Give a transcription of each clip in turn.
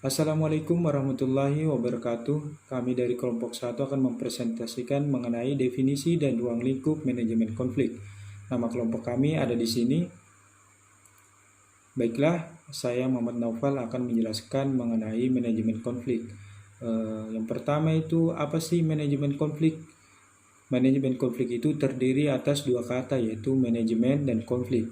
Assalamualaikum warahmatullahi wabarakatuh. Kami dari kelompok 1 akan mempresentasikan mengenai definisi dan ruang lingkup manajemen konflik. Nama kelompok kami ada di sini. Baiklah, saya Muhammad Naufal akan menjelaskan mengenai manajemen konflik. Yang pertama itu, apa sih manajemen konflik? Manajemen konflik itu terdiri atas dua kata, yaitu manajemen dan konflik.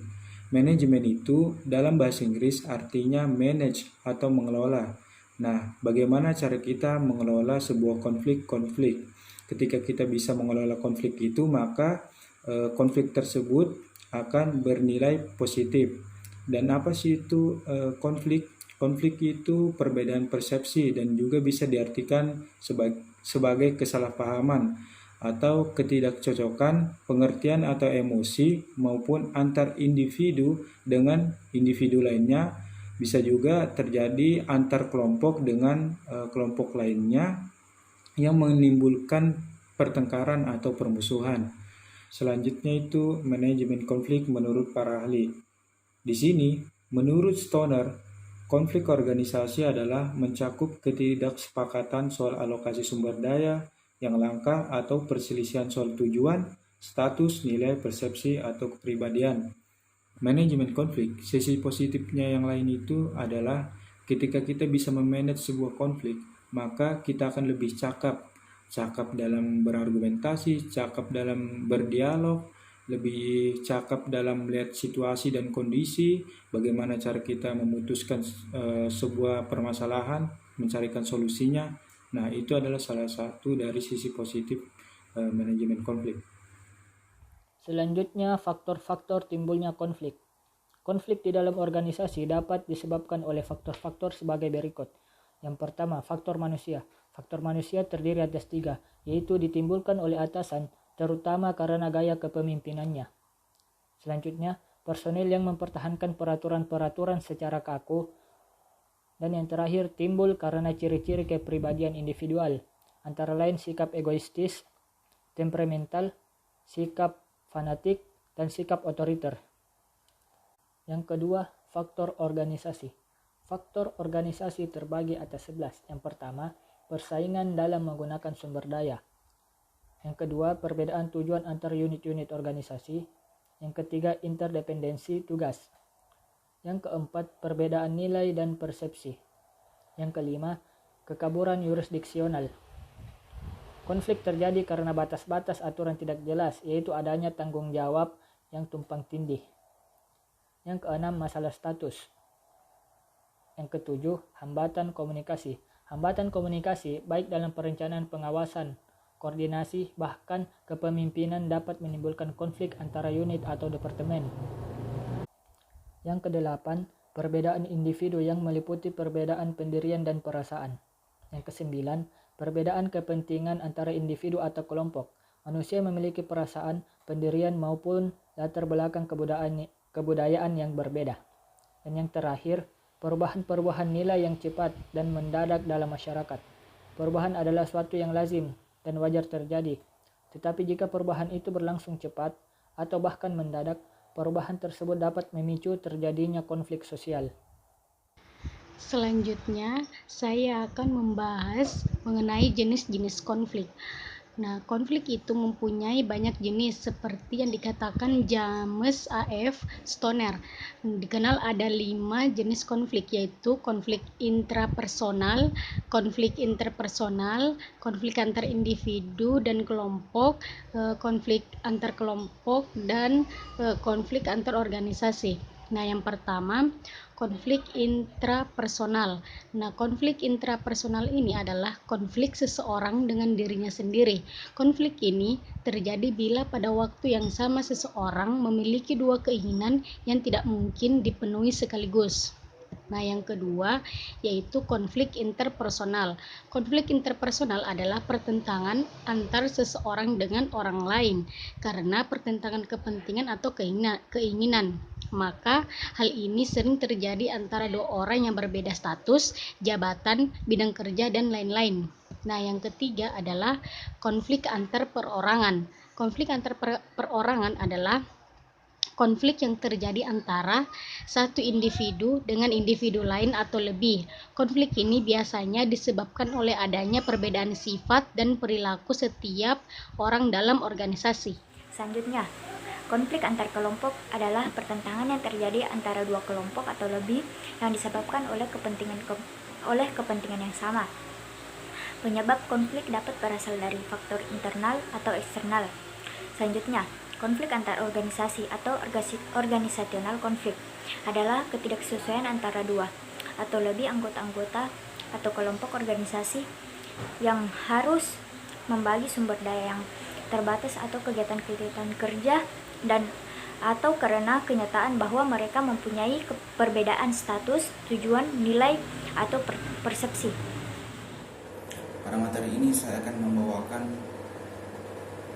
Manajemen itu dalam bahasa Inggris artinya manage atau mengelola. Nah, bagaimana cara kita mengelola sebuah konflik? Ketika kita bisa mengelola konflik itu, maka konflik tersebut akan bernilai positif. Dan apa sih itu konflik? Konflik itu perbedaan persepsi dan juga bisa diartikan sebagai kesalahpahaman atau ketidakcocokan, pengertian atau emosi maupun antar individu dengan individu lainnya. Bisa juga terjadi antar kelompok dengan kelompok lainnya yang menimbulkan pertengkaran atau permusuhan. Selanjutnya itu manajemen konflik menurut para ahli. Di sini, menurut Stoner, konflik organisasi adalah mencakup ketidaksepakatan soal alokasi sumber daya yang langka atau perselisihan soal tujuan, status, nilai, persepsi, atau kepribadian. Manajemen konflik, sisi positifnya yang lain itu adalah ketika kita bisa memanage sebuah konflik, maka kita akan lebih cakap dalam berargumentasi, cakap dalam berdialog, lebih cakap dalam melihat situasi dan kondisi, bagaimana cara kita memutuskan sebuah permasalahan, mencarikan solusinya. Nah, itu adalah salah satu dari sisi positif manajemen konflik. Selanjutnya, faktor-faktor timbulnya konflik. Konflik di dalam organisasi dapat disebabkan oleh faktor-faktor sebagai berikut. Yang pertama, faktor manusia. Faktor manusia terdiri atas 3, yaitu ditimbulkan oleh atasan, terutama karena gaya kepemimpinannya. Selanjutnya, personil yang mempertahankan peraturan-peraturan secara kaku. Dan yang terakhir, timbul karena ciri-ciri kepribadian individual, antara lain sikap egoistis, temperamental, sikap fanatik, dan sikap otoriter. Yang kedua, faktor organisasi. Faktor organisasi terbagi atas 11. Yang pertama, persaingan dalam menggunakan sumber daya. Yang kedua, perbedaan tujuan antar unit-unit organisasi. Yang ketiga, interdependensi tugas. Yang keempat, perbedaan nilai dan persepsi. Yang kelima, kekaburan yurisdiksional. Konflik terjadi karena batas-batas aturan tidak jelas, yaitu adanya tanggung jawab yang tumpang tindih. Yang keenam, masalah status. Yang ketujuh, hambatan komunikasi. Hambatan komunikasi baik dalam perencanaan pengawasan, koordinasi, bahkan kepemimpinan dapat menimbulkan konflik antara unit atau departemen. Yang kedelapan, perbedaan individu yang meliputi perbedaan pendirian dan perasaan. Yang kesembilan, perbedaan kepentingan antara individu atau kelompok. Manusia memiliki perasaan, pendirian maupun latar belakang kebudayaan yang berbeda. Dan yang terakhir, perubahan-perubahan nilai yang cepat dan mendadak dalam masyarakat. Perubahan adalah suatu yang lazim dan wajar terjadi. Tetapi jika perubahan itu berlangsung cepat atau bahkan mendadak, perubahan tersebut dapat memicu terjadinya konflik sosial. Selanjutnya, saya akan membahas mengenai jenis-jenis konflik. Nah, konflik itu mempunyai banyak jenis seperti yang dikatakan James A.F. Stoner. Dikenal ada 5 jenis konflik, yaitu konflik intrapersonal, konflik interpersonal, konflik antar individu dan kelompok, konflik antar kelompok, dan konflik antar organisasi. Nah, yang pertama, konflik intrapersonal. Nah, konflik intrapersonal ini adalah konflik seseorang dengan dirinya sendiri. Konflik ini terjadi bila pada waktu yang sama seseorang memiliki 2 keinginan yang tidak mungkin dipenuhi sekaligus. Nah, yang kedua yaitu konflik interpersonal. Konflik interpersonal adalah pertentangan antar seseorang dengan orang lain karena pertentangan kepentingan atau keinginan. Maka hal ini sering terjadi antara 2 orang yang berbeda status, jabatan, bidang kerja, dan lain-lain. Nah, yang ketiga adalah konflik antar perorangan. Konflik antar perorangan adalah konflik yang terjadi antara satu individu dengan individu lain atau lebih. Konflik ini biasanya disebabkan oleh adanya perbedaan sifat dan perilaku setiap orang dalam organisasi. Selanjutnya, konflik antar kelompok adalah pertentangan yang terjadi antara dua kelompok atau lebih yang disebabkan oleh kepentingan yang sama. Penyebab konflik dapat berasal dari faktor internal atau eksternal. Selanjutnya, konflik antar organisasi atau organisasional konflik adalah ketidaksesuaian antara dua atau lebih anggota-anggota atau kelompok organisasi yang harus membagi sumber daya yang terbatas atau kegiatan-kegiatan kerja dan atau karena kenyataan bahwa mereka mempunyai perbedaan status, tujuan, nilai, atau persepsi. Pada materi ini saya akan membawakan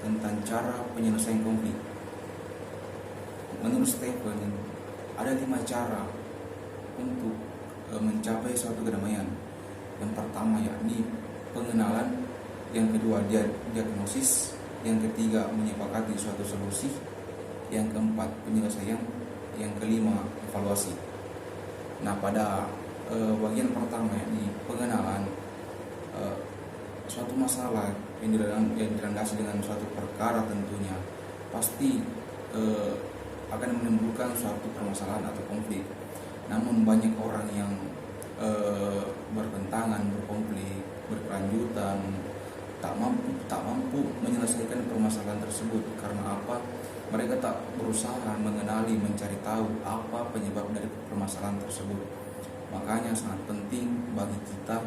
tentang cara penyelesaian konflik. Menurut Stephen, ada 5 cara untuk mencapai suatu kedamaian. Yang pertama yakni pengenalan, yang kedua diagnosis, yang ketiga menyepakati suatu solusi, yang keempat penyelesaian, yang kelima evaluasi. Nah, pada bagian pertama yakni pengenalan, suatu masalah yang dilandasi dengan suatu perkara tentunya pasti akan menimbulkan suatu permasalahan atau konflik. Namun banyak orang yang bertentangan, berkonflik, berkelanjutan, tak mampu menyelesaikan permasalahan tersebut. Karena apa? Mereka tak berusaha mengenali, mencari tahu apa penyebab dari permasalahan tersebut. Makanya sangat penting bagi kita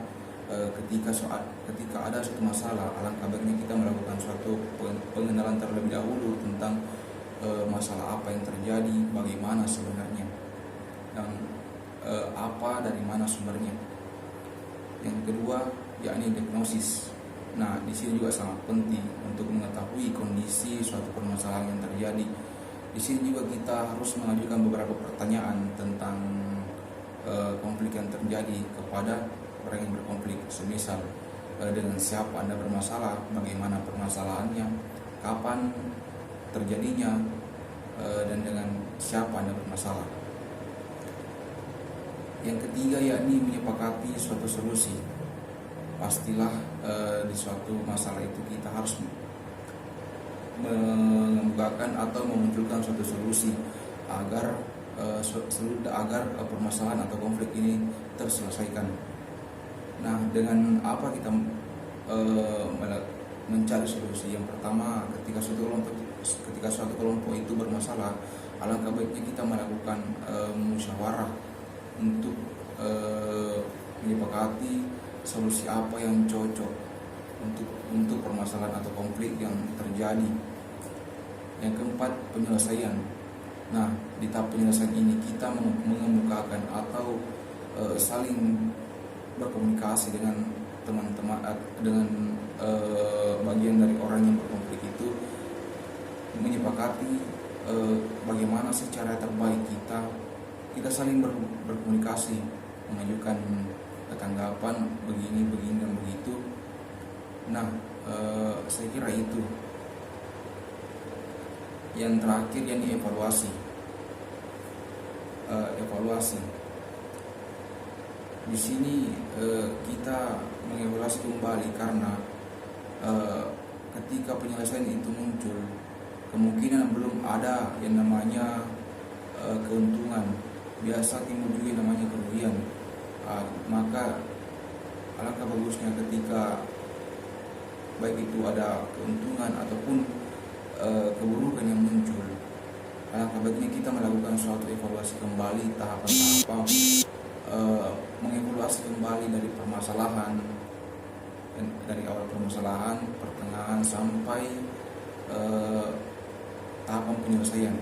ketika ada suatu masalah, alangkah baiknya kita melakukan suatu pengenalan terlebih dahulu tentang masalah apa yang terjadi, bagaimana sebenarnya, dan apa dari mana sumbernya. Yang kedua yakni diagnosis. Nah, di sini juga sangat penting untuk mengetahui kondisi suatu permasalahan yang terjadi. Di sini juga kita harus mengajukan beberapa pertanyaan tentang konflik yang terjadi kepada orang yang berkonflik. Semisal dengan siapa Anda bermasalah, bagaimana permasalahannya, kapan terjadinya, dan dengan siapa Anda bermasalah. Yang ketiga yakni menyepakati suatu solusi. Pastilah di suatu masalah itu kita harus mengemukakan atau memunculkan suatu solusi agar permasalahan atau konflik ini terselesaikan. Nah, dengan apa kita mencari solusi? Yang pertama, ketika suatu kelompok itu bermasalah, alangkah baiknya kita melakukan musyawarah untuk menyepakati solusi apa yang cocok untuk permasalahan atau konflik yang terjadi. Yang keempat, penyelesaian. Nah, di tahap penyelesaian ini kita mengemukakan atau saling berkomunikasi dengan teman-teman, dengan bagian dari orang yang berkonflik itu, menyepakati bagaimana secara terbaik kita saling berkomunikasi, mengajukan tanggapan begini dan begitu. Nah, saya kira itu. Yang terakhir yakni evaluasi. Di sini kita mengevaluasi kembali karena ketika penyelesaian itu muncul, kemungkinan belum ada yang namanya keuntungan, biasa timbul juga yang namanya kerugian. Maka alangkah bagusnya ketika baik itu ada keuntungan ataupun keburukan yang muncul, alangkah baiknya kita melakukan suatu evaluasi kembali tahapan-tahapan, mengevaluasi kembali dari permasalahan, dari awal permasalahan, pertengahan sampai tahapan penyelesaian.